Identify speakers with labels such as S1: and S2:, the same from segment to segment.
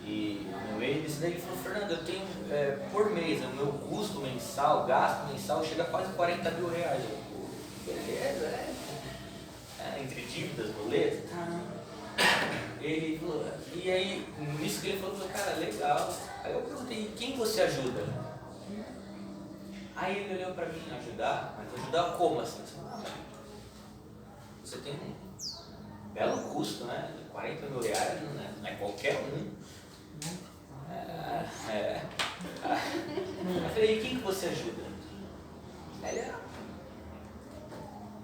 S1: E no meio disso daí ele falou, Fernando, eu tenho por mês, o meu custo mensal, gasto mensal, chega a quase 40 mil reais. Eu, beleza, entre dívidas, boletos, ele falou, e aí, nisso que ele falou, cara, legal. Aí eu perguntei, quem você ajuda? Aí ele olhou pra mim, ajudar? Mas ajudar como assim? Você tem um belo custo, né? 40 mil reais, não é qualquer um. Eu falei, e quem que você ajuda? Ele,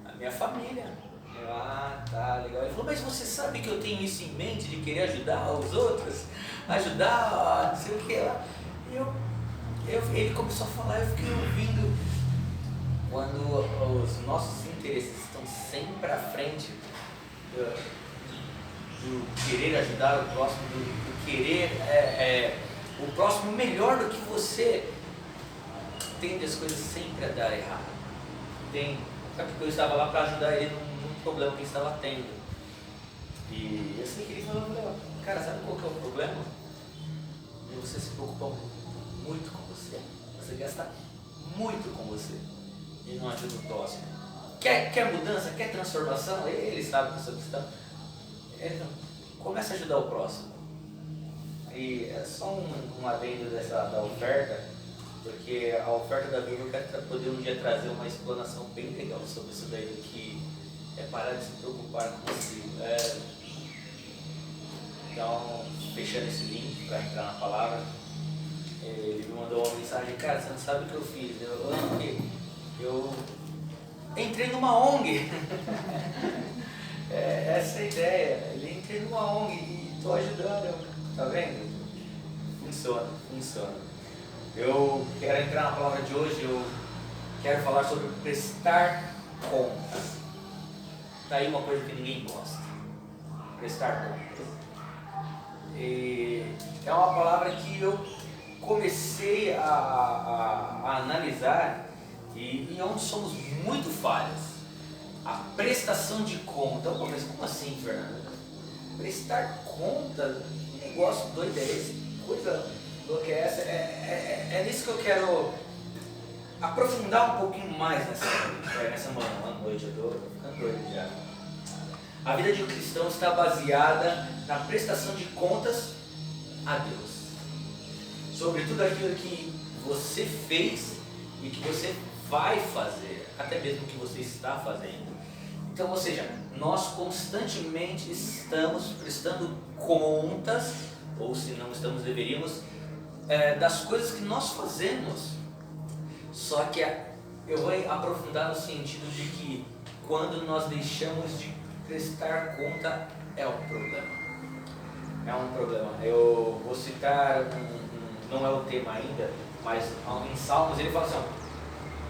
S1: a minha família. Eu, tá, legal. Ele falou, mas você sabe que eu tenho isso em mente de querer ajudar os outros? Ajudar, não sei o que lá. Ele começou a falar, eu fiquei ouvindo. Quando os nossos interesses estão sempre à frente do querer ajudar o próximo, do querer o próximo melhor do que você, tende as coisas sempre a dar errado. Sabe porque eu estava lá para ajudar ele num problema que ele estava tendo. E eu sei que ele falou, cara, sabe qual que é o problema? Você se preocupa muito com você. Você gasta muito com você e não ajuda o próximo. Quer mudança? Quer transformação? Ele sabe que você precisa. Então, começa a ajudar o próximo. E é só um adendo da oferta, porque a oferta da Bíblia eu quero poder um dia trazer uma explanação bem legal sobre isso daí, do que é parar de se preocupar com você. Então, fechando esse link para entrar na palavra, ele me mandou uma mensagem, cara, você não sabe o que eu fiz. Eu entrei numa ONG. Essa é a ideia. Ele entrei numa ONG e estou ajudando. Tá vendo? Funciona. Eu quero entrar na palavra de hoje, eu quero falar sobre prestar contas. Tá aí uma coisa que ninguém gosta. Prestar contas. E é uma palavra que eu comecei a analisar e onde somos muito falhos. A prestação de conta. Mas como assim, Fernando? Prestar conta? Que negócio doido é esse? Coisa louca é essa? É nisso que eu quero aprofundar um pouquinho mais nessa manhã, noite. Eu tô ficando doido já. A vida de um cristão está baseada na prestação de contas a Deus. Sobre tudo aquilo que você fez e que você vai fazer, até mesmo o que você está fazendo. Então, ou seja, nós constantemente estamos prestando contas, ou se não estamos, deveríamos, das coisas que nós fazemos. Só que eu vou aprofundar no sentido de que quando nós deixamos de prestar conta, é um problema. É um problema. Eu vou citar, não é o tema ainda, mas em Salmos ele fala assim,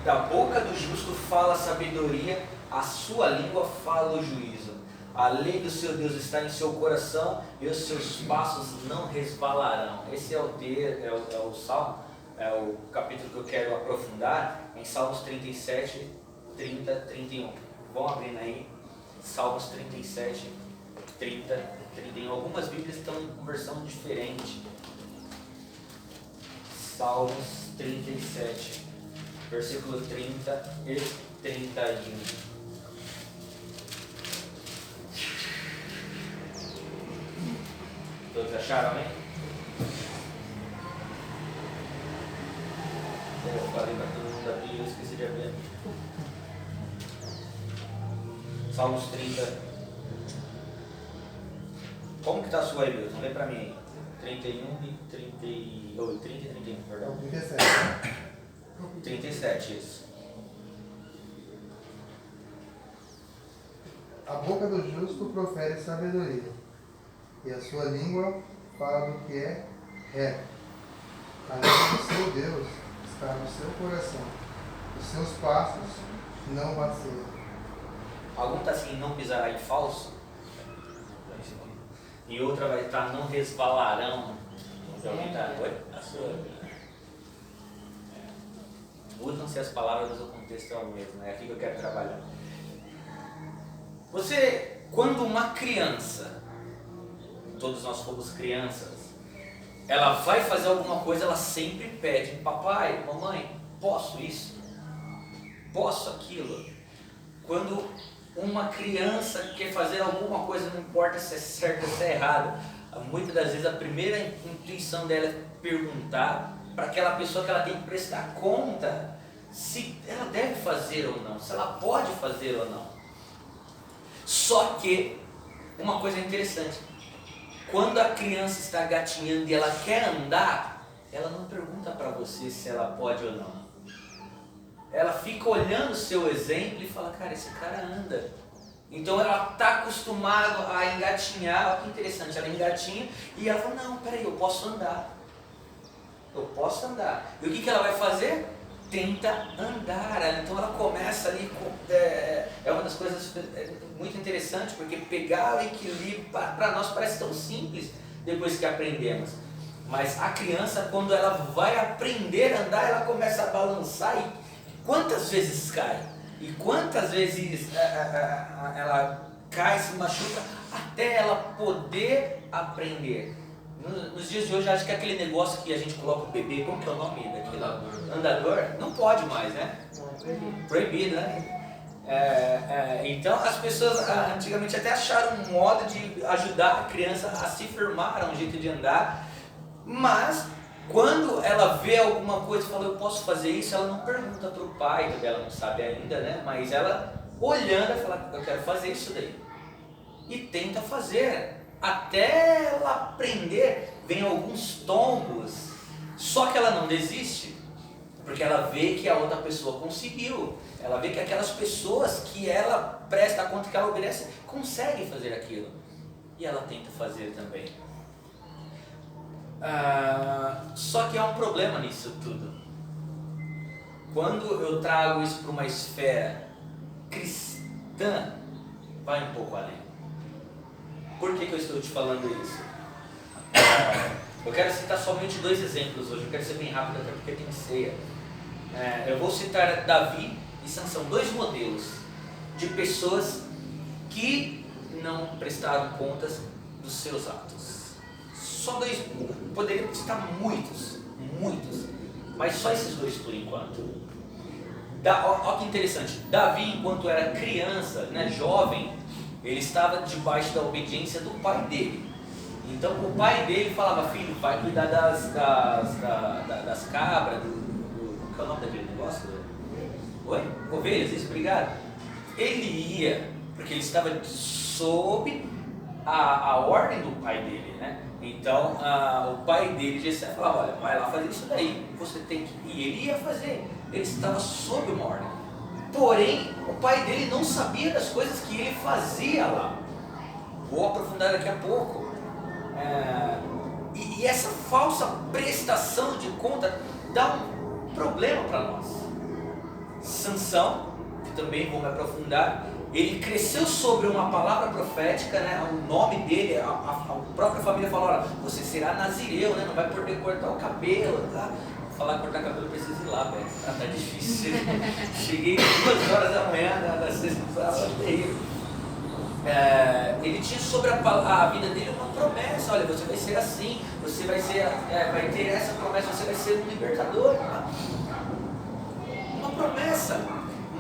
S1: da boca do justo fala a sabedoria, a sua língua fala o juízo. A lei do seu Deus está em seu coração e os seus passos não resvalarão. Esse é o Salmo, é o capítulo que eu quero aprofundar, em Salmos 37, 30, 31. Vão abrindo aí, Salmos 37, 30, 31. Algumas Bíblias estão em versão diferente. Salmos 37, versículo 30 e 31. Todos acharam, amém? Eu falei para todo mundo abrir, eu esqueci de abrir. Salmos 30. Como que está a sua aí, Deus? Vamos ler para mim aí. 31 e 30 e 31, perdão.
S2: 37.
S1: 37, isso.
S2: A boca do justo profere sabedoria, e a sua língua fala do que é reto. A lei do seu Deus está no seu coração, os seus passos não vacilam.
S1: Algum está assim, não pisará em falso? E outra vai estar, não resvalarão. Se alguém está, a sua. Usam-se as palavras, mas o contexto é o mesmo. É aqui que eu quero trabalhar. Você, quando uma criança, todos nós fomos crianças, ela vai fazer alguma coisa, ela sempre pede: papai, mamãe, posso isso? Posso aquilo? Quando uma criança quer fazer alguma coisa, não importa se é certo ou se é errado, muitas das vezes a primeira intuição dela é perguntar para aquela pessoa que ela tem que prestar conta se ela deve fazer ou não, se ela pode fazer ou não. Só que uma coisa interessante: quando a criança está gatinhando e ela quer andar, ela não pergunta para você se ela pode ou não. Ela fica olhando o seu exemplo e fala: cara, esse cara anda. Então ela está acostumada a engatinhar. Olha que interessante, ela engatinha e ela fala: não, peraí, eu posso andar. Eu posso andar. E o que ela vai fazer? Tenta andar. Então ela começa ali com... É uma das coisas muito interessantes, porque pegar o equilíbrio, para nós parece tão simples depois que aprendemos. Mas a criança, quando ela vai aprender a andar, ela começa a balançar e quantas vezes cai? E quantas vezes ela cai, se machuca, até ela poder aprender. Nos dias de hoje, acho que aquele negócio que a gente coloca o bebê, como que é o nome daquele? Andador? Não pode mais, né? Proibido, né? Então as pessoas antigamente até acharam um modo de ajudar a criança a se firmar, um jeito de andar, mas quando ela vê alguma coisa e fala: eu posso fazer isso, ela não pergunta para o pai, porque ela não sabe ainda, né? Mas ela olhando, ela fala: eu quero fazer isso daí. E tenta fazer, até ela aprender. Vem alguns tombos, só que ela não desiste, porque ela vê que a outra pessoa conseguiu. Ela vê que aquelas pessoas que ela presta conta, que ela obedece, conseguem fazer aquilo. E ela tenta fazer também. Só que há um problema nisso tudo. Quando eu trago isso para uma esfera cristã, vai um pouco além. Por que eu estou te falando isso? Eu quero citar somente 2 exemplos hoje. Eu quero ser bem rápido, até porque tem ceia. Eu vou citar Davi e Sansão, 2 modelos de pessoas que não prestaram contas dos seus atos. Só 2, poderia citar muitos, mas só esses 2 por enquanto. Olha que interessante, Davi, enquanto era criança, né, jovem, ele estava debaixo da obediência do pai dele. Então o pai dele falava: filho, vai cuidar das cabras, qual é o nome daquele negócio? Oi? Ovelhas, isso, obrigado. Ele ia, porque ele estava sob a ordem do pai dele, né? Então o pai dele já falava: olha, vai lá fazer isso daí, você tem que... E ele ia fazer, ele estava sob uma ordem. Porém, o pai dele não sabia das coisas que ele fazia lá. Vou aprofundar daqui a pouco. E essa falsa prestação de conta dá um problema para nós. Sansão, que também vou me aprofundar, ele cresceu sobre uma palavra profética, né? O nome dele, a própria família falou: olha, você será nazireu, né? Não vai poder cortar o cabelo, tá? Falar cortar cabelo, eu preciso ir lá, velho. Tá difícil. Cheguei 2 horas da manhã na sexta-feira, terrível. Ele tinha sobre a vida dele uma promessa: olha, você vai ser assim, você vai ter essa promessa, você vai ser um libertador. Tá? Uma promessa,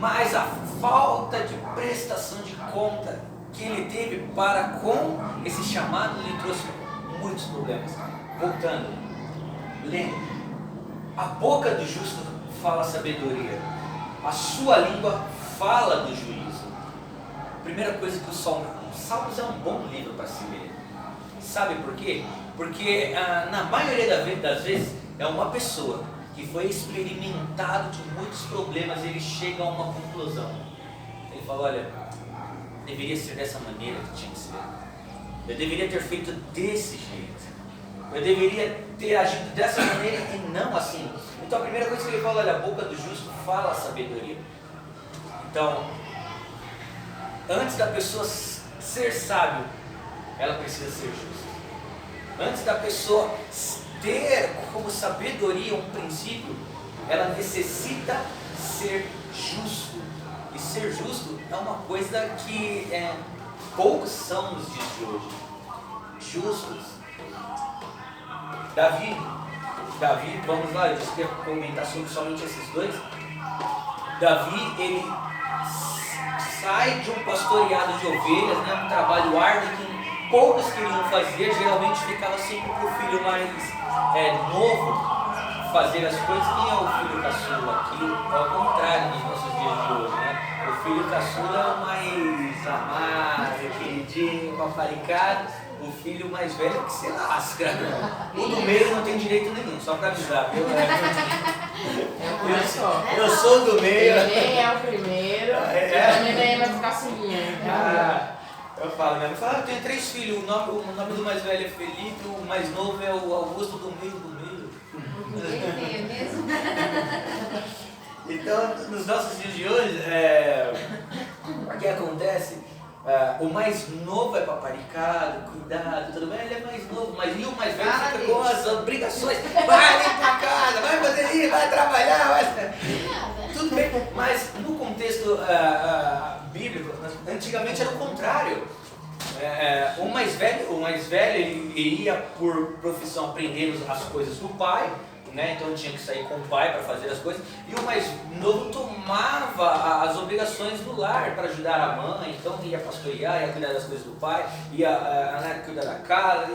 S1: mas a falta de prestação de conta que ele teve para com esse chamado lhe trouxe muitos problemas. Voltando, lendo. A boca do justo fala sabedoria, a sua língua fala do juízo. Primeira coisa que o Salmos é um bom livro para se ler. Sabe por quê? Porque na maioria das vezes é uma pessoa que foi experimentado de muitos problemas e ele chega a uma conclusão. Ele fala: olha, deveria ser dessa maneira que tinha que ser. Eu deveria ter feito desse jeito. Eu deveria ter agido dessa maneira e não assim. Então a primeira coisa que ele fala: olha, a boca do justo fala a sabedoria. Então, antes da pessoa ser sábio, ela precisa ser justa. Antes da pessoa ter como sabedoria um princípio, ela necessita ser justo. E ser justo é uma coisa que poucos são nos dias de hoje. Justos. Davi, vamos lá, eu disse que ia comentar sobre somente esses dois. Davi, ele sai de um pastoreado de ovelhas, né, um trabalho árduo que poucos queriam fazer, geralmente ficava sempre para o filho mais novo fazer as coisas. Quem é o filho caçula? Aqui é o contrário nos nossos dias de hoje, né? O filho caçula é o mais amado, queridinho, paparicado. O filho mais velho que se lasca. O do meio não tem direito nenhum, só para avisar, viu? Eu sou do meio.
S3: Ele é o primeiro, também vem mais caçulinha.
S1: Eu falo, minha mãe fala, eu tenho 3 filhos, o nome do mais velho é Felipe, o mais novo é o Augusto, do meio.
S4: Ninguém tem mesmo?
S1: Então, nos nossos dias de hoje, o que acontece? O mais novo é paparicado, cuidado, tudo bem, ele é mais novo, mas e o mais velho fica com as obrigações, vai limpar a casa, vai fazer isso, vai trabalhar, vai... Tudo bem, mas no contexto bíblico, antigamente era o contrário. O mais velho ele ia por profissão aprendendo as coisas do pai, né? Então tinha que sair com o pai para fazer as coisas, e o mais novo tomava as obrigações do lar para ajudar a mãe, então ia pastorear, ia cuidar das coisas do pai, ia cuidar da casa,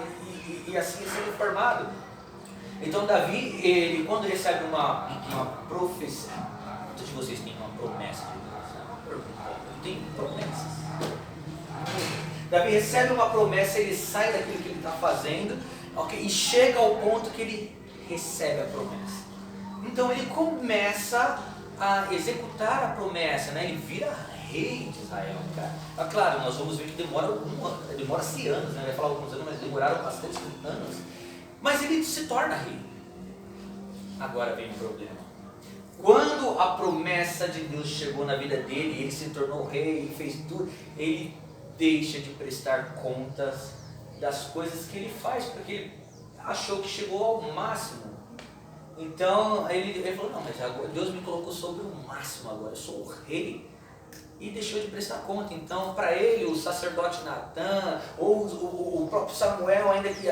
S1: e assim ia sendo formado. Então Davi, ele, quando recebe uma profecia, muitos de vocês têm uma promessa de Deus? Eu tenho promessas. Davi recebe uma promessa, ele sai daquilo que ele está fazendo, okay, e chega ao ponto que ele recebe a promessa. Então ele começa a executar a promessa, né? Ele vira rei de Israel, cara. Claro, nós vamos ver que demora-se anos, né? Eu ia falar alguns anos, mas demoraram bastante anos. Mas ele se torna rei. Agora vem o problema. Quando a promessa de Deus chegou na vida dele, ele se tornou rei, ele fez tudo, ele deixa de prestar contas das coisas que ele faz, porque ele achou que chegou ao máximo. Então ele falou, não, mas agora Deus me colocou sobre o máximo agora, eu sou o rei. E deixou de prestar conta. Então para ele, o sacerdote Natan, ou o próprio Samuel ainda que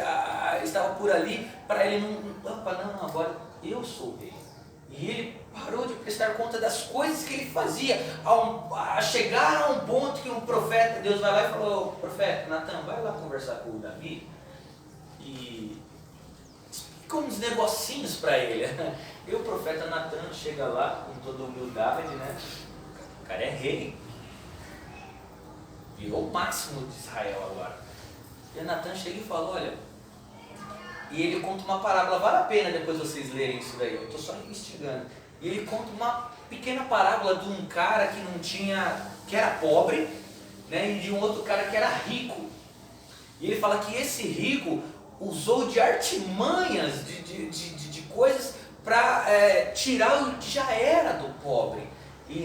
S1: estava por ali, para ele não, agora eu sou o rei. E ele parou de prestar conta das coisas que ele fazia, a chegar a um ponto que um profeta, Deus vai lá e falou, profeta Natan, vai lá conversar com o Davi e explica uns negocinhos para ele. E o profeta Natan chega lá com toda humildade, né? O cara é rei, virou o máximo de Israel agora. E Natan chega e fala, olha, e ele conta uma parábola, vale a pena depois vocês lerem isso daí, eu estou só instigando. E ele conta uma pequena parábola de um cara que era pobre, né, e de um outro cara que era rico. E ele fala que esse rico usou de artimanhas, de coisas para tirar o que já era do pobre. E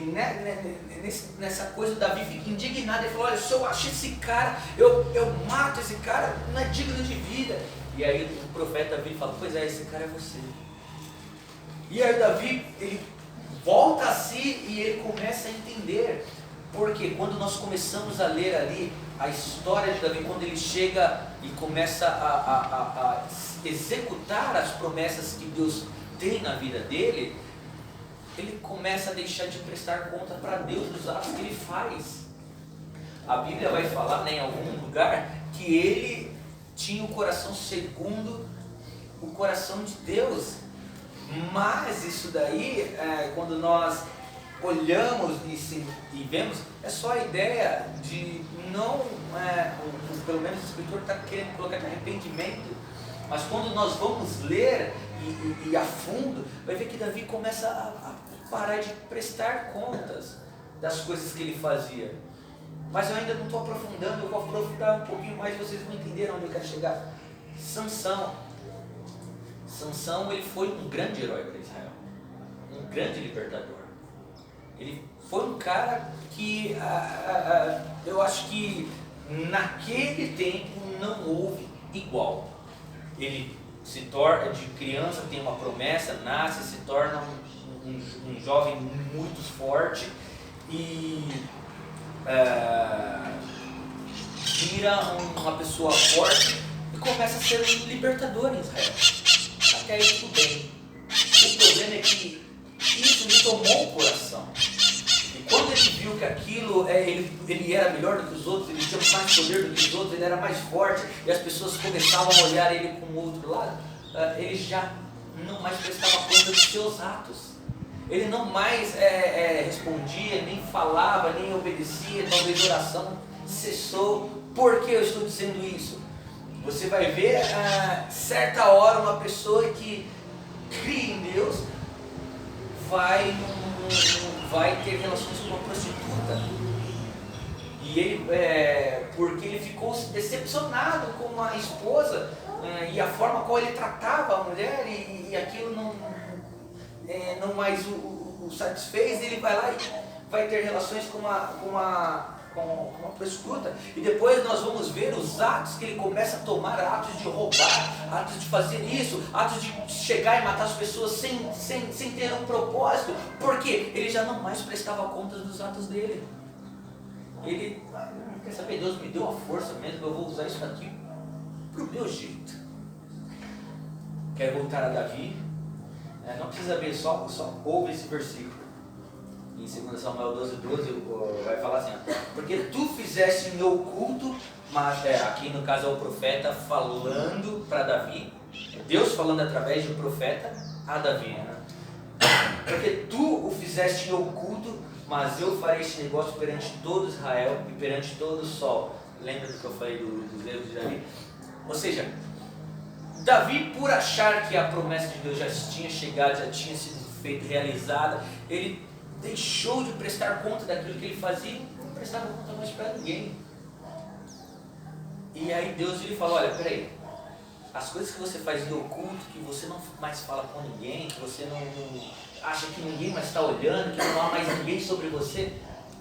S1: nessa coisa o Davi fica indignado, ele falou, olha, se eu acho esse cara, eu mato esse cara, não é digno de vida. E aí o profeta Davi fala, pois é, esse cara é você. E aí o Davi, ele volta a si e ele começa a entender. Porque quando nós começamos a ler ali a história de Davi, quando ele chega e começa a executar as promessas que Deus tem na vida dele, ele começa a deixar de prestar conta para Deus dos atos que ele faz. A Bíblia vai falar, né, em algum lugar que ele tinha o coração segundo o coração de Deus. Mas isso daí, quando nós olhamos e vemos, é só a ideia de não, pelo menos o escritor está querendo colocar de arrependimento. Mas quando nós vamos ler e a fundo, vai ver que Davi começa a parar de prestar contas das coisas que ele fazia. Mas eu ainda não estou aprofundando, eu vou aprofundar um pouquinho mais, vocês vão entender onde eu quero chegar. Sansão, ele foi um grande herói para Israel, um grande libertador. Ele foi um cara que eu acho que naquele tempo não houve igual. Ele se torna, de criança tem uma promessa, nasce, se torna um jovem muito forte e vira uma pessoa forte. E começa a ser um libertador em Israel. Até aí tudo bem. O problema é que isso lhe tomou o coração. E quando ele viu que aquilo, ele era melhor do que os outros, ele tinha mais poder do que os outros, ele era mais forte, e as pessoas começavam a olhar ele com o outro lado, ele já não mais prestava conta dos seus atos. Ele não mais respondia, nem falava, nem obedecia, talvez a oração cessou. Por que eu estou dizendo isso? Você vai ver certa hora uma pessoa que cria em Deus vai ter relações com uma prostituta. E ele, porque ele ficou decepcionado com a esposa e a forma como ele tratava a mulher e aquilo não mais o satisfez, ele vai lá e vai ter relações com uma prostituta. E depois nós vamos ver os atos que ele começa a tomar, atos de roubar, atos de fazer isso, atos de chegar e matar as pessoas sem ter um propósito, porque ele já não mais prestava contas dos atos dele. Ele, quer saber, Deus me deu a força mesmo, eu vou usar isso aqui pro meu jeito. Quero voltar a Davi. Não precisa ver, só ouve esse versículo. Em 2 Samuel 12, vai falar assim, porque tu fizeste em oculto, mas aqui no caso é o profeta falando para Davi, Deus falando através de um profeta a Davi, porque tu o fizeste em oculto, mas eu farei este negócio perante todo Israel e perante todo o sol. Lembra do que eu falei dos erros de Davi? Ou seja, Davi, por achar que a promessa de Deus já tinha chegado, já tinha sido feita, realizada, ele deixou de prestar conta daquilo que ele fazia e não prestava conta mais para ninguém. E aí Deus lhe falou, olha, peraí, as coisas que você faz em oculto, que você não mais fala com ninguém, que você não acha que ninguém mais está olhando, que não há mais ninguém sobre você,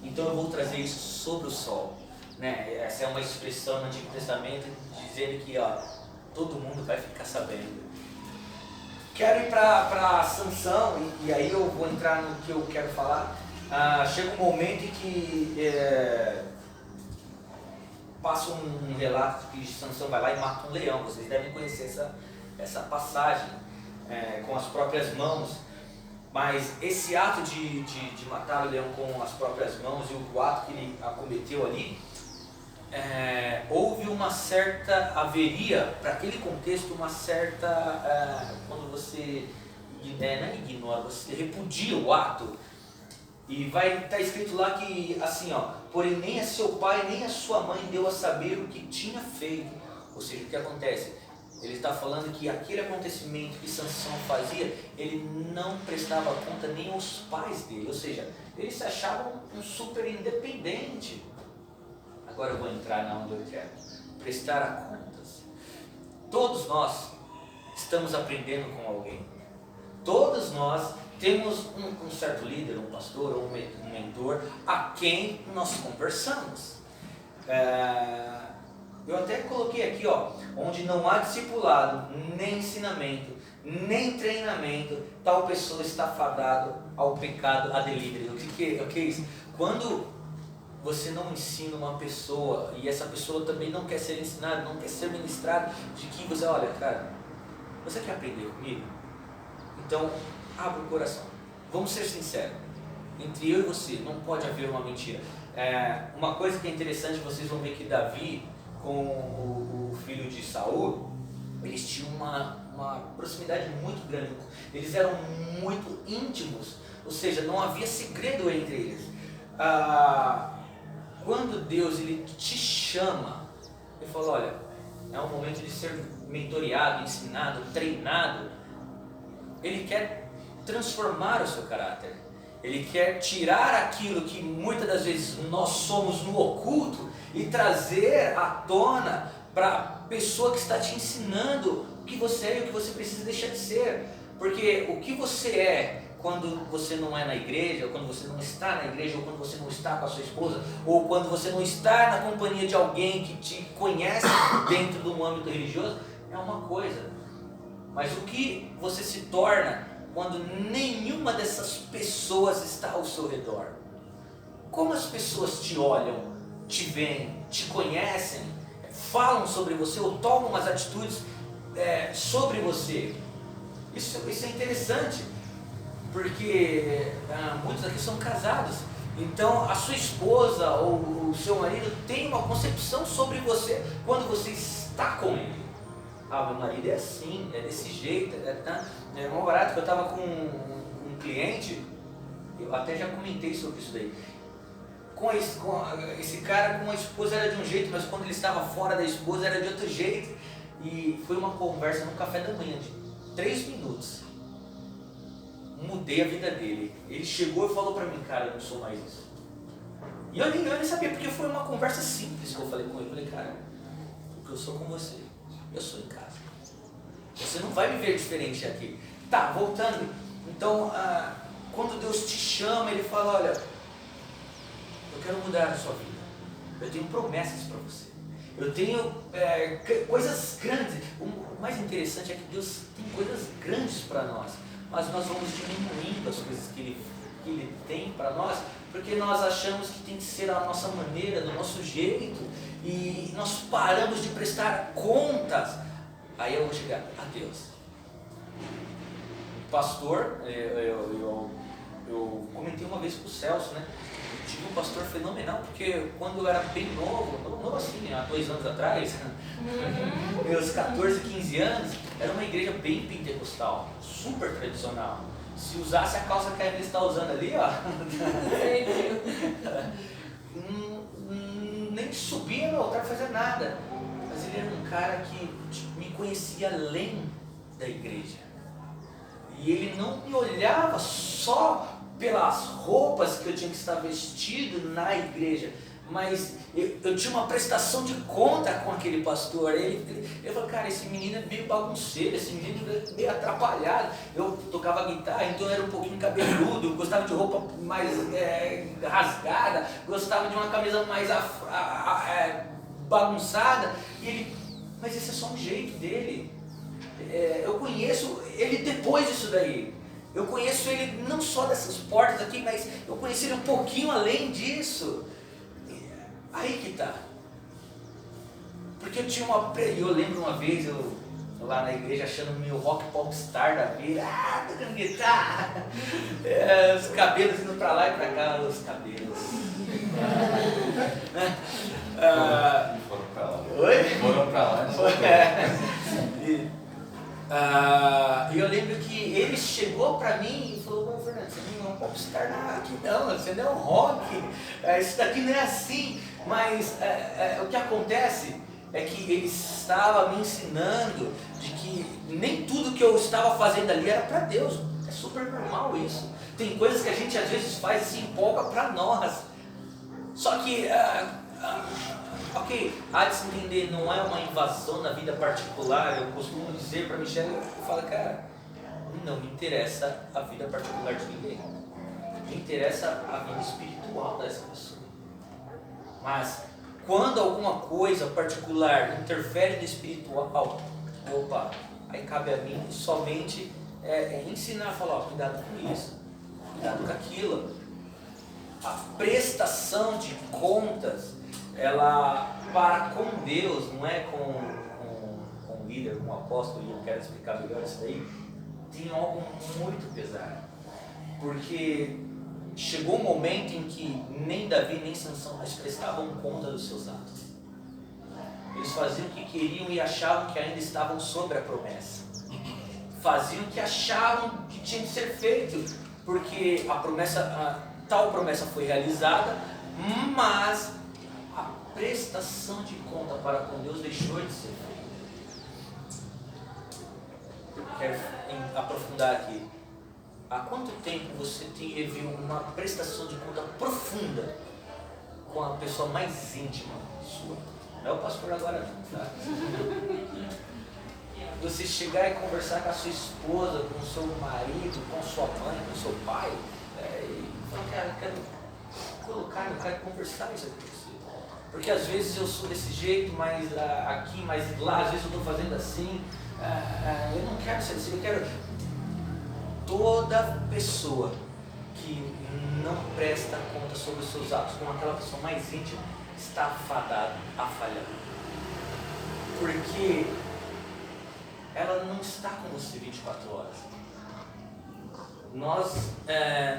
S1: então eu vou trazer isso sobre o sol. Essa é uma expressão no Antigo Testamento dizendo que todo mundo vai ficar sabendo. Quero ir para Sansão, e aí eu vou entrar no que eu quero falar. Chega um momento em que passa um relato que Sansão vai lá e mata um leão. Vocês devem conhecer essa passagem com as próprias mãos. Mas esse ato de matar o leão com as próprias mãos e o ato que ele acometeu ali, houve uma certa haveria, para aquele contexto, uma certa, quando você não ignora, você repudia o ato, e vai estar escrito lá que assim, porém nem a seu pai nem a sua mãe deu a saber o que tinha feito. Ou seja, o que acontece? Ele está falando que aquele acontecimento que Sansão fazia, ele não prestava conta nem aos pais dele, ou seja, ele se achava um super independente. Agora eu vou entrar na onde eu quero. Prestar a contas. Todos nós estamos aprendendo com alguém. Todos nós temos um certo líder, um pastor ou um mentor a quem nós conversamos. Eu até coloquei aqui, onde não há discipulado, nem ensinamento, nem treinamento, tal pessoa está fadado ao pecado, a delivery. O que é isso? Quando você não ensina uma pessoa e essa pessoa também não quer ser ensinada, não quer ser ministrada, de que você, olha, cara, você quer aprender comigo? Então, abre o coração. Vamos ser sinceros. Entre eu e você, não pode haver uma mentira. Uma coisa que é interessante, vocês vão ver que Davi, com o filho de Saul, eles tinham uma proximidade muito grande. Eles eram muito íntimos, ou seja, não havia segredo entre eles. Quando Deus ele te chama, ele fala, olha, é um momento de ser mentoreado, ensinado, treinado. Ele quer transformar o seu caráter. Ele quer tirar aquilo que muitas das vezes nós somos no oculto e trazer à tona para a pessoa que está te ensinando o que você é e o que você precisa deixar de ser. Porque o que você é quando você não é na igreja, ou quando você não está na igreja, ou quando você não está com a sua esposa, ou quando você não está na companhia de alguém que te conhece dentro de um âmbito religioso, é uma coisa. Mas o que você se torna quando nenhuma dessas pessoas está ao seu redor? Como as pessoas te olham, te veem, te conhecem, falam sobre você ou tomam as atitudes sobre você. Isso é interessante, porque muitos aqui são casados. Então a sua esposa ou o seu marido tem uma concepção sobre você quando você está com ele. Meu marido é assim, é desse jeito, é mó barato que eu estava com um cliente, eu até já comentei sobre isso daí. Esse cara com a esposa era de um jeito, mas quando ele estava fora da esposa era de outro jeito. E foi uma conversa no café da manhã de 3 minutos. Mudei a vida dele. Ele chegou e falou pra mim, cara, eu não sou mais isso. E eu nem sabia, porque foi uma conversa simples que eu falei com ele. Eu falei, cara, porque eu sou com você, eu sou em casa. Você não vai me ver diferente aqui. Tá, voltando. Então, quando Deus te chama, Ele fala, olha, eu quero mudar a sua vida. Eu tenho promessas para você. Eu tenho coisas grandes. O mais interessante é que Deus tem coisas grandes para nós. Mas nós vamos diminuindo as coisas que Ele tem para nós, porque nós achamos que tem que ser a nossa maneira, do nosso jeito. E nós paramos de prestar contas. Aí eu vou chegar a Deus. Pastor, eu comentei uma vez com o Celso, né? Eu tive um pastor fenomenal, porque quando eu era bem novo assim, há 2 anos atrás, meus 14, 15 anos, era uma igreja bem pentecostal, super tradicional. Se usasse a calça que a Evelyn está usando ali, ó, nem subia no altar, fazia nada. Mas ele era um cara que me conhecia além da igreja. E ele não me olhava só pelas roupas que eu tinha que estar vestido na igreja, mas eu tinha uma prestação de conta com aquele pastor. Ele falou, cara, esse menino é meio bagunceiro, esse menino é meio atrapalhado. Eu tocava guitarra, então eu era um pouquinho cabeludo, gostava de roupa mais rasgada, gostava de uma camisa mais bagunçada. E ele, mas esse é só um jeito dele. Eu conheço ele depois disso daí. Eu conheço ele não só dessas portas aqui, mas eu conheci ele um pouquinho além disso. Aí que tá. Porque eu tinha eu lembro uma vez, eu lá na igreja achando meu rock popstar da vida, tocando guitarra, os cabelos indo pra lá e pra cá, os cabelos.
S5: Foram pra lá.
S1: Oi?
S5: Foram pra lá.
S1: E eu lembro que ele chegou pra mim e falou, bom, Fernando, você não é um popstar aqui não, você não é um rock, isso daqui não é assim. Mas o que acontece é que ele estava me ensinando de que nem tudo que eu estava fazendo ali era para Deus. É super normal isso. Tem coisas que a gente às vezes faz e se empolga para nós. Só que, ok, há de se entender, não é uma invasão na vida particular. Eu costumo dizer para Michelle, eu falo, cara, não me interessa a vida particular de ninguém. Me interessa a vida espiritual dessa pessoa. Mas quando alguma coisa particular interfere no espiritual, aí cabe a mim somente ensinar, falar, cuidado com isso, cuidado com aquilo. A prestação de contas, ela para com Deus, não é com o líder, com o apóstolo, e eu quero explicar melhor isso daí, tem algo muito pesado. Porque chegou um momento em que nem Davi nem Sansão mais prestavam conta dos seus atos. Eles faziam o que queriam e achavam que ainda estavam sobre a promessa. Faziam o que achavam que tinha que ser feito, porque tal promessa foi realizada, mas a prestação de conta para com Deus deixou de ser feita. Quero aprofundar aqui. Há quanto tempo você teve uma prestação de conta profunda com a pessoa mais íntima sua? Não é o pastor agora não, tá? Você chegar e conversar com a sua esposa, com o seu marido, com sua mãe, com o seu pai, e falar, cara, eu quero conversar isso aqui com você. Porque às vezes eu sou desse jeito, mas aqui, mas lá, às vezes eu estou fazendo assim. Eu não quero ser assim, eu quero... Toda pessoa que não presta conta sobre os seus atos com aquela pessoa mais íntima está fadada a falhar. Porque ela não está com você 24 horas. Nós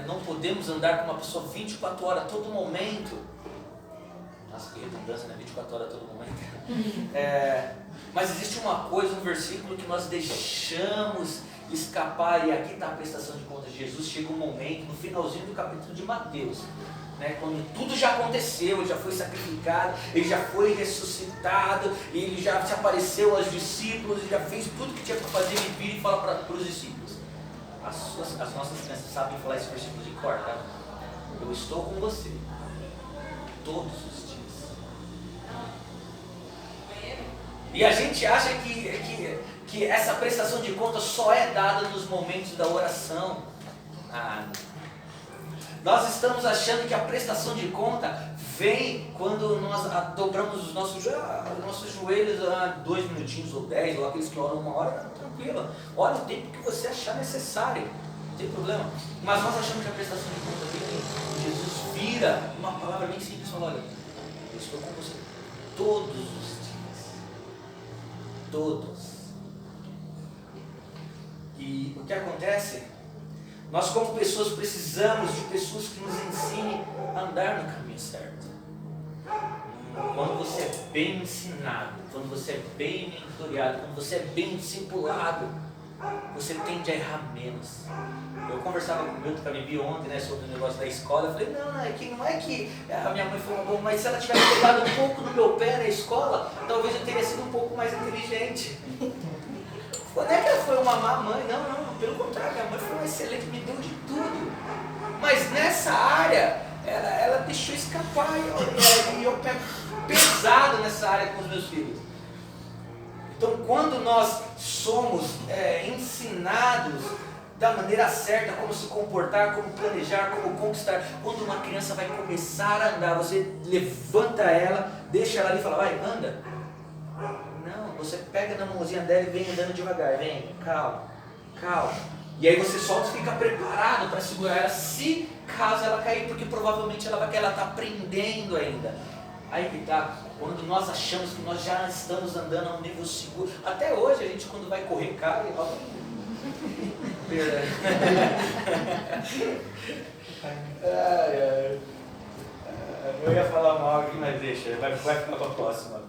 S1: não podemos andar com uma pessoa 24 horas a todo momento. Nossa, que redundância, né? 24 horas a todo momento. Mas existe uma coisa, um versículo que nós deixamos escapar, e aqui está a prestação de contas. Jesus chega um momento, no finalzinho do capítulo de Mateus, né, quando tudo já aconteceu, ele já foi sacrificado, ele já foi ressuscitado, ele já se apareceu aos discípulos, ele já fez tudo que tinha para fazer, ele vira e fala para os discípulos. As nossas crianças sabem falar esse versículo de cor, tá? Eu estou com você todos os dias. E a gente acha que essa prestação de contas só é dada nos momentos da oração. Nós estamos achando que a prestação de conta vem quando nós dobramos os nossos joelhos 2 minutinhos ou 10, ou aqueles que oram 1 hora, tranquilo. Ora o tempo que você achar necessário, não tem problema. Mas nós achamos que a prestação de conta vem. Jesus vira uma palavra bem simples e fala: olha, eu estou com você todos os dias. Todos. E o que acontece? Nós, como pessoas, precisamos de pessoas que nos ensinem a andar no caminho certo. Quando você é bem ensinado, quando você é bem mentoreado, quando você é bem discipulado, você tende a errar menos. Eu conversava com o Milton Cabibi ontem, né, sobre o negócio da escola. Eu falei: não é que a minha mãe foi uma boa, mas se ela tivesse pegado um pouco no meu pé na escola, talvez eu teria sido um pouco mais inteligente. Não é que ela foi uma má mãe, não, pelo contrário, minha mãe foi uma excelente, me deu de tudo. Mas nessa área, ela deixou escapar, e eu pego pesado nessa área com os meus filhos. Então, quando nós somos ensinados da maneira certa, como se comportar, como planejar, como conquistar, quando uma criança vai começar a andar, você levanta ela, deixa ela ali e fala: vai, anda. Não, você pega na mãozinha dela e vem andando devagar, vem, calma. E aí você solta e fica preparado para segurar ela, se caso ela cair, porque provavelmente ela está aprendendo ainda. Aí que tá, quando nós achamos que nós já estamos andando a um nível seguro, até hoje a gente quando vai correr cai, ó. Eu ia falar mal aqui, mas deixa, vai ficar para a próxima.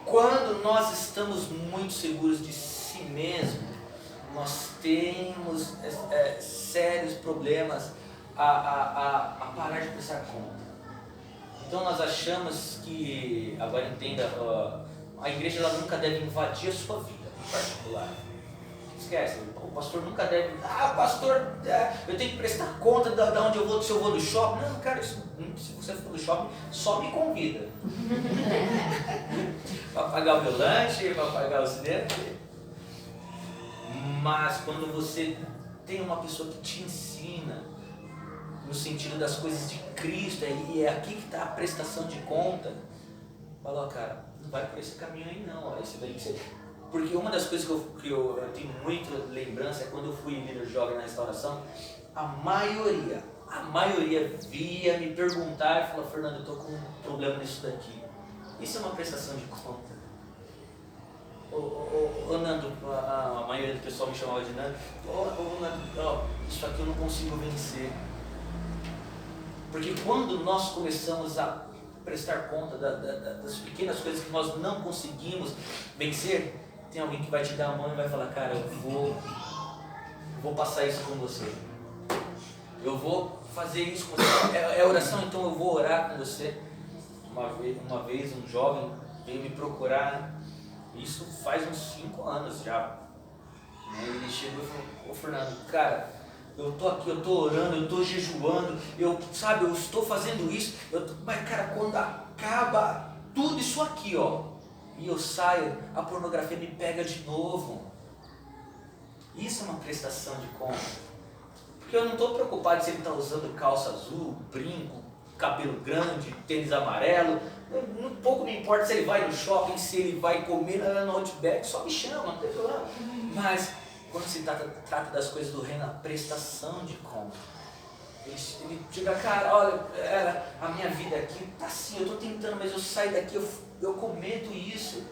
S1: Quando nós estamos muito seguros de si mesmo, nós temos sérios problemas a parar de prestar conta. Então nós achamos que, agora entenda, a igreja ela nunca deve invadir a sua vida em particular. Esquece, o pastor nunca deve, pastor, eu tenho que prestar conta de onde eu vou, se eu vou no shopping. Não, cara, se você for no shopping, só me convida. Para pagar o meu lanche, para pagar o cinema. Mas quando você tem uma pessoa que te ensina, no sentido das coisas de Cristo, e é aqui que está a prestação de conta, fala: cara, não vai por esse caminho aí não, esse daí que você... Porque uma das coisas que eu tenho muita lembrança é quando eu fui líder jovem na restauração, a maioria via me perguntar e falava: Fernando, eu estou com um problema nisso daqui. Isso é uma prestação de conta. Ô Nando, a maioria do pessoal me chamava de Nando. Nando, isso aqui eu não consigo vencer. Porque quando nós começamos a prestar conta das pequenas coisas que nós não conseguimos vencer, tem alguém que vai te dar a mão e vai falar: cara, eu vou passar isso com você. Eu vou fazer isso com você. É oração, então eu vou orar com você. Uma vez um jovem veio me procurar, isso faz uns 5 anos já. Ele chegou e falou: ô Fernando, cara, eu tô aqui, eu tô orando, eu tô jejuando, eu estou fazendo isso, mas cara, quando acaba tudo isso aqui, e eu saio, a pornografia me pega de novo. Isso é uma prestação de conta. Porque eu não estou preocupado se ele está usando calça azul, brinco, cabelo grande, tênis amarelo. Um pouco me importa se ele vai no shopping, se ele vai comer no Outback, só me chama, não tem problema. Mas quando se trata das coisas do reino, a prestação de conta. Ele chega, cara, olha, a minha vida aqui tá assim, eu tô tentando, mas eu saio daqui, eu cometo isso.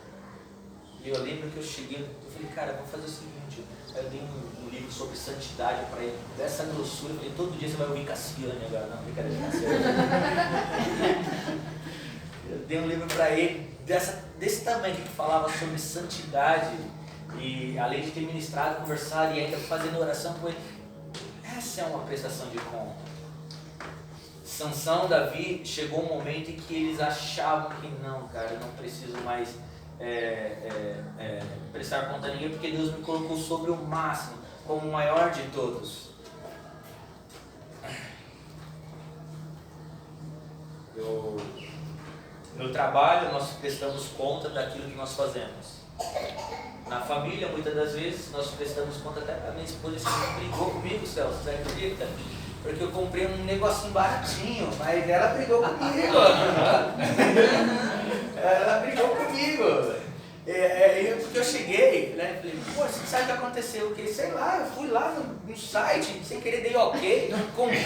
S1: E eu lembro que eu cheguei, eu falei, cara, vamos fazer o seguinte, eu dei um livro sobre santidade para ele, dessa grossura, eu falei, todo dia você vai ouvir Cassiane agora, não, brincadeira de Cassiane. Eu dei um livro para ele, desse tamanho, que falava sobre santidade, e além de ter ministrado, conversado e ainda fazendo oração com ele, essa é uma prestação de conta. Sansão, Davi, chegou um momento em que eles achavam que não, cara, eu não preciso mais prestar conta a ninguém, porque Deus me colocou sobre o máximo, como o maior de todos. No trabalho, nós prestamos conta daquilo que nós fazemos. Na família, muitas das vezes, nós prestamos conta, até a minha esposa brigou comigo, Celso, você acredita? Porque eu comprei um negocinho baratinho, mas ela brigou comigo. Ela brigou comigo. Porque eu cheguei, né, falei, pô, você sabe o que aconteceu? O que? Sei lá, eu fui lá no site, sem querer dei ok, comprei,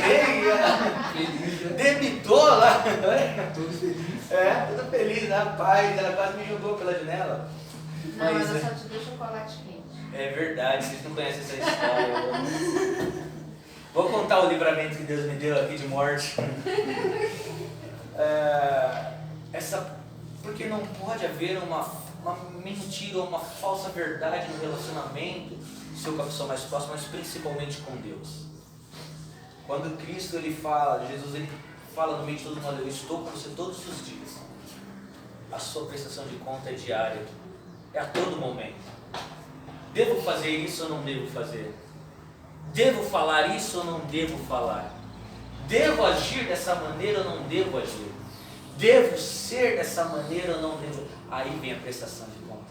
S1: debitou lá.
S2: Tudo feliz.
S1: Tudo feliz, rapaz, ela quase me jogou pela janela.
S4: Não, ela só te deu chocolate quente. É
S1: verdade, vocês não conhecem essa história. Vou contar o livramento que Deus me deu aqui de morte. Porque não pode haver uma mentira ou uma falsa verdade no relacionamento seu com a pessoa mais próxima, mas principalmente com Deus. Quando Cristo Jesus ele fala no meio de todo mundo, eu estou com você todos os dias. A sua prestação de conta é diária, é a todo momento. Devo fazer isso ou não devo fazer? Devo falar isso ou não devo falar? Devo agir dessa maneira ou não devo agir? Devo ser dessa maneira ou não devo? Aí vem a prestação de conta.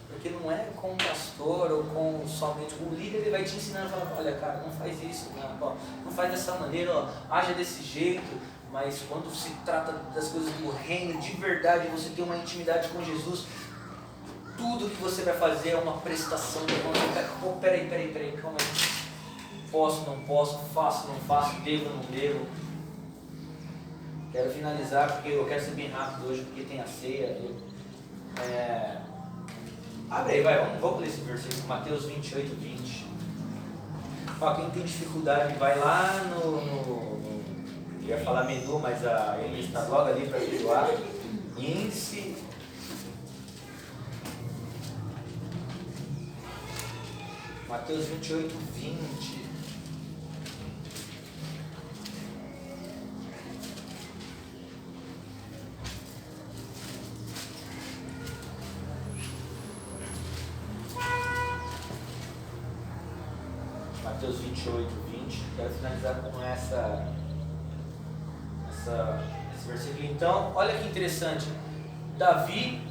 S1: Porque não é com o pastor ou com somente o líder, ele vai te ensinando, falando, olha cara, não faz isso, não faz dessa maneira, haja desse jeito. Mas quando se trata das coisas do reino, de verdade, você tem uma intimidade com Jesus, tudo que você vai fazer é uma prestação de conta. Peraí, calma aí. Posso, não posso, faço, não faço, devo, não devo. Quero finalizar porque eu quero ser bem rápido hoje, porque tem a ceia. Abre aí, vamos ler esse versículo, Mateus 28, 20. Quem tem dificuldade, vai lá eu ia falar menu, mas a Eli está logo ali para ajudar. Índice. Mateus 28, 20. Mateus 28, 20. Quero finalizar com esse versículo. Então, olha que interessante. Davi,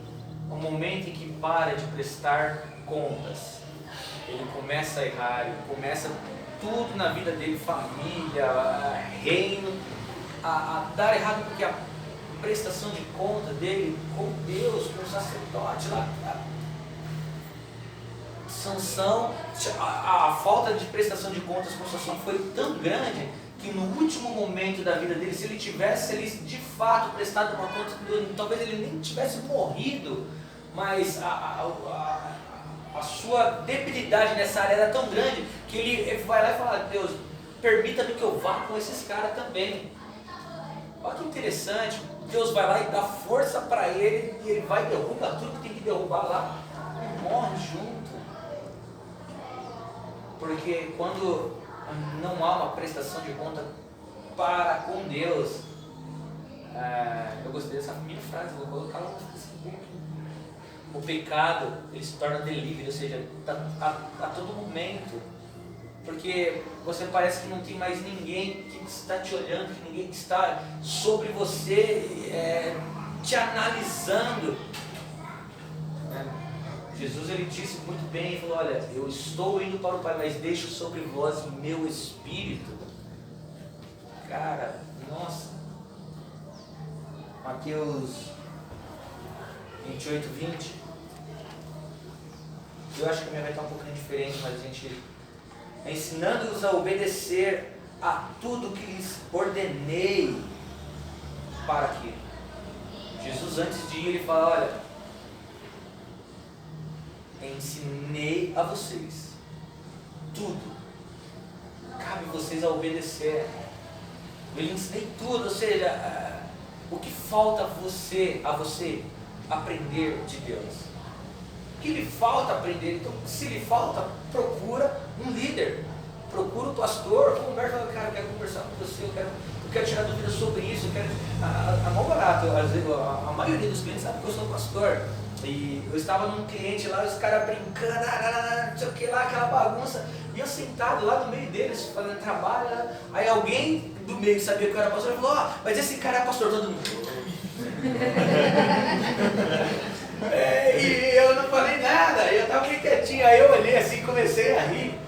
S1: no momento em que para de prestar contas, ele começa a errar, ele começa tudo na vida dele, família, reino, a dar errado, porque a prestação de conta dele com Deus, com o sacerdote lá, Sansão, a falta de prestação de contas com Sansão foi tão grande que no último momento da vida dele, se ele tivesse ali de fato prestado uma conta, talvez ele nem tivesse morrido, mas a sua debilidade nessa área era tão grande que ele vai lá e fala, Deus, permita-me que eu vá com esses caras também. Olha que interessante, Deus vai lá e dá força para ele, e ele vai e derruba tudo que tem que derrubar lá e morre junto. Porque quando não há uma prestação de conta para com Deus, eu gostei dessa minha frase, vou colocar lá no Facebook. O pecado, ele se torna delivery, ou seja, a todo momento. Porque você parece que não tem mais ninguém que está te olhando, que ninguém que está sobre você, te analisando. Jesus ele disse muito bem, ele falou, olha, eu estou indo para o Pai, mas deixo sobre vós o meu Espírito. Cara, nossa. Mateus 28, 20. Eu acho que a minha vai estar um pouquinho diferente, mas a gente ensinando-os a obedecer a tudo que lhes ordenei para que. Jesus, antes de ir, ele fala: olha, ensinei a vocês tudo, cabe vocês a obedecer. Eu lhe ensinei tudo, ou seja, o que falta a você aprender de Deus? O que lhe falta aprender? Então, se lhe falta, procura um líder, procura um pastor, conversa, cara, eu quero conversar com você, eu quero tirar dúvidas sobre isso, a mão barata, a maioria dos clientes sabe que eu sou pastor. E eu estava num cliente lá, os caras brincando, não sei o que lá, aquela bagunça, e eu sentado lá no meio deles, fazendo trabalho, aí alguém do meio sabia que eu era pastor, e falou: mas esse cara é pastor, todo mundo. E eu não falei nada, eu estava bem quietinho, aí eu olhei assim e comecei a rir,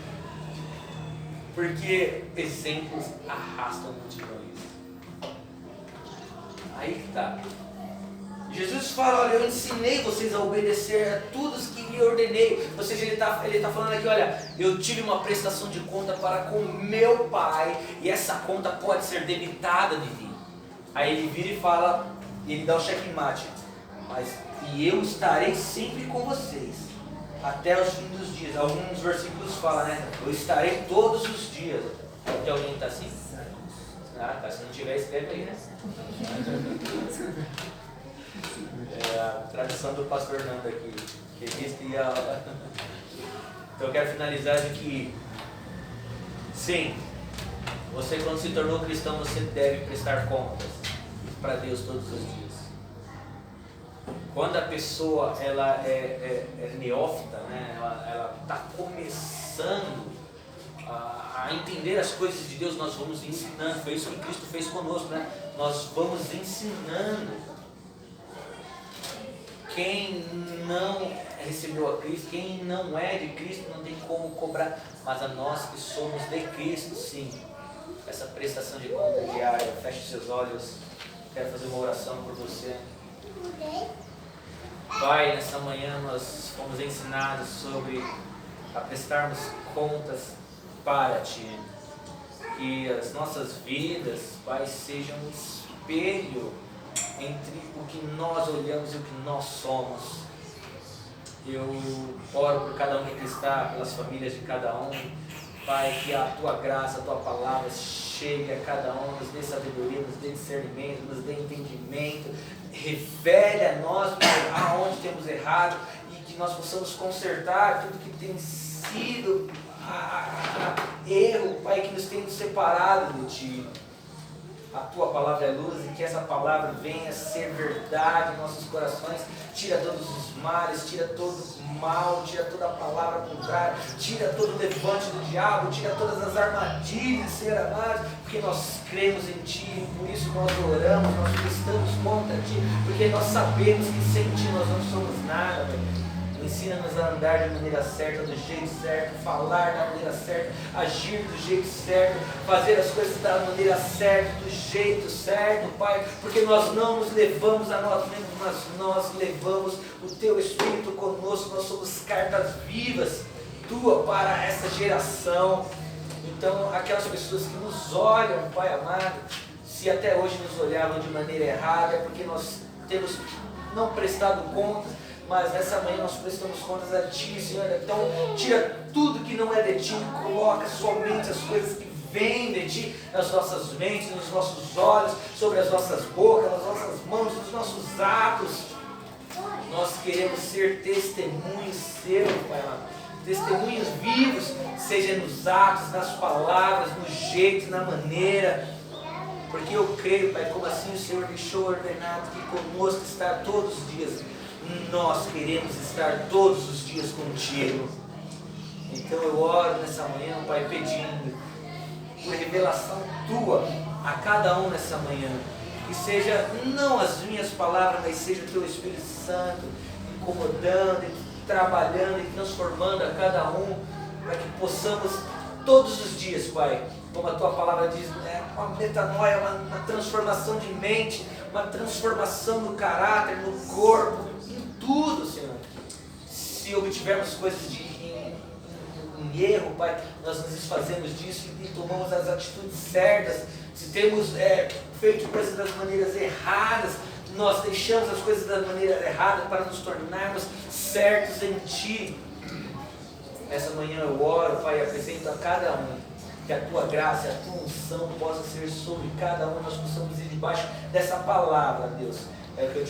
S1: porque exemplos arrastam multidões. Aí que tá. Jesus fala: olha, eu ensinei vocês a obedecer a tudo que lhe ordenei. Ou seja, ele tá falando aqui: olha, eu tive uma prestação de conta para com meu Pai, e essa conta pode ser debitada de mim. Aí ele vira e fala, ele dá o checkmate: e eu estarei sempre com vocês, até os fins dos dias. Alguns versículos falam, né? Eu estarei todos os dias. Tem alguém que está assim? Ah, tá. Se não tiver, escreve aí, né? É a tradição do pastor Nando aqui. Então eu quero finalizar de que, sim, você quando se tornou cristão, você deve prestar contas para Deus todos os dias. Quando a pessoa ela é neófita, né? ela está começando a entender as coisas de Deus, nós vamos ensinando. Foi isso que Cristo fez conosco, né? Nós vamos ensinando. Quem não recebeu a Cristo, quem não é de Cristo, não tem como cobrar, mas a nós que somos de Cristo, sim, essa prestação de conta diária. Feche seus olhos, quero fazer uma oração por você. Pai, nessa manhã nós fomos ensinados sobre a prestarmos contas para Ti, que as nossas vidas, Pai, sejam um espelho entre o que nós olhamos e o que nós somos. Eu oro por cada um que aqui está, pelas famílias de cada um, Pai, que a Tua graça, a Tua palavra chegue a cada um, nos dê sabedoria, nos dê discernimento, nos dê entendimento, revele a nós aonde temos errado e que nós possamos consertar tudo que tem sido erro, Pai, que nos tem separado de Ti. A Tua palavra é luz e que essa palavra venha ser verdade em nossos corações. Tira todos os males, tira todo o mal, tira toda a palavra contrária, tira todo o levante do diabo, tira todas as armadilhas, Senhor amado, porque nós cremos em Ti e por isso nós oramos, nós prestamos conta a Ti, porque nós sabemos que sem Ti nós não somos nada, Pai. Ensina-nos a andar de maneira certa, do jeito certo, falar da maneira certa, agir do jeito certo, fazer as coisas da maneira certa, do jeito certo, Pai, porque nós não nos levamos a nós mesmos, mas nós levamos o Teu Espírito conosco, nós somos cartas vivas Tua para essa geração. Então, aquelas pessoas que nos olham, Pai amado, se até hoje nos olhavam de maneira errada, é porque nós temos não prestado contas, mas nessa manhã nós prestamos contas a Ti, Senhor. Então tira tudo que não é de Ti, coloca somente as coisas que vêm de Ti nas nossas mentes, nos nossos olhos, sobre as nossas bocas, nas nossas mãos, nos nossos atos. Nós queremos ser testemunhos Seus, Pai amado. Testemunhos vivos, seja nos atos, nas palavras, no jeito, na maneira. Porque eu creio, Pai, como assim o Senhor deixou ordenado que conosco está todos os dias. Nós queremos estar todos os dias contigo. Então eu oro nessa manhã, Pai, pedindo por revelação Tua a cada um nessa manhã. Que seja não as minhas palavras, mas seja o Teu Espírito Santo incomodando, trabalhando e transformando a cada um, para que possamos todos os dias, Pai, como a Tua palavra diz, uma metanoia, uma transformação de mente, uma transformação no caráter, no corpo, em tudo, Senhor. Se obtivermos coisas em em erro, Pai, nós nos desfazemos disso e tomamos as atitudes certas. Se temos feito coisas das maneiras erradas, nós deixamos as coisas da maneira errada para nos tornarmos certos em Ti. Essa manhã eu oro, Pai, e apresento a cada um que a Tua graça, a Tua unção possa ser sobre cada um, nós possamos ir debaixo dessa palavra, Deus. É o que eu te